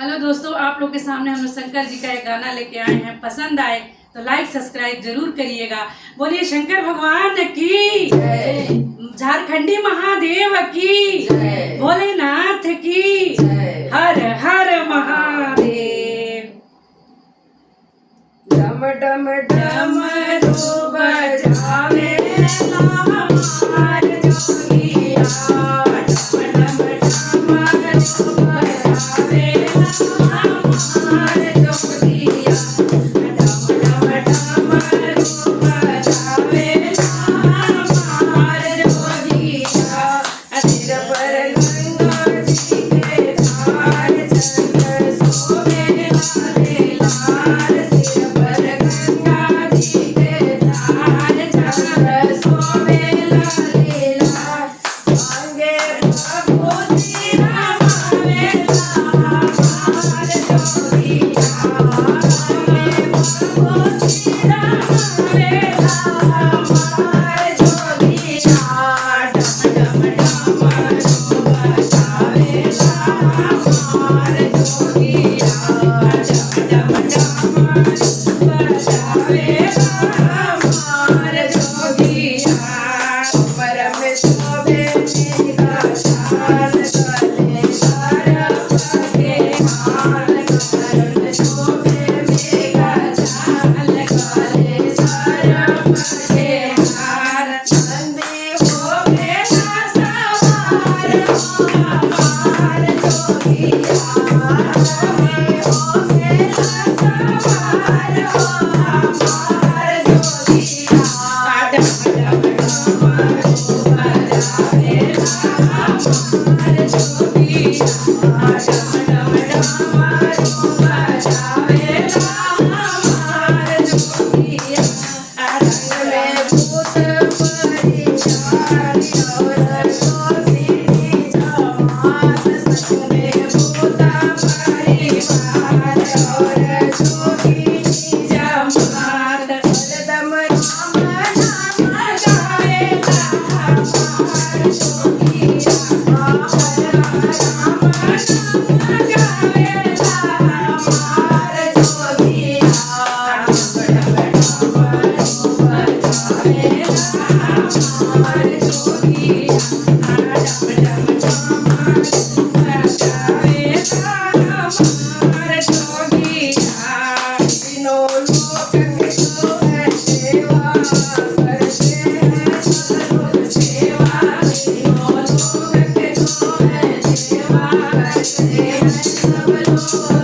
Hello दोस्तों, आप लोग के सामने हम लोग शंकर जी का एक गाना लेके आए हैं। पसंद आए तो लाइक सब्सक्राइब जरूर करिएगा। बोलिए शंकर भगवान की, झारखंडी महादेव की, भोलेनाथ की, हर हर महादेव। डम डम डमरू बजावे हमार जोगिया, डम डम डमरू बजावे हमार जोगिया, डम डम डमरू बजावे हमार जोगिया। सिर पर गंगा जी के धार, चंद्र सोहे लाले लाल। सिर पर गंगा जी के धार, चंद्र सोहे लाले लाल। मांगे भगवती रमावे हमार जोगिया, मांगे भगवती रमावे हमार जोगिया। डम डम डमरू बजावे हमार जोगिया, डम डम डमरू बजावे हमार जोगिया। परम शोभे मेघा चाल, गले सरप के हाल। परम शोभे मेघा चाल, गले सरप के हाल। नंदी होवे ना सवार हमार जोगिया, नंदी होवे ना सवार हमार जोगिया। डम डम डमरू बजावे हमार जोगिया, डम डम डमरू बजावे हमार जोगिया। रंग में भूत परिचारी और सोसिनी जमात, संग में भूत परिवार और जोगिनी जमात। हरदम राम नाम गावे हमार जोगिया, हरदम राम नाम गावे हमार जोगिया। डम डम डमरू बजावे हमार जोगिया, डम डम डमरू बजावे हमार जोगिया। तीनों लोक में जो है सेवा करते हैं सब लोग सेवा, तीनों लोक में जो है सेवा करते हैं सब लोग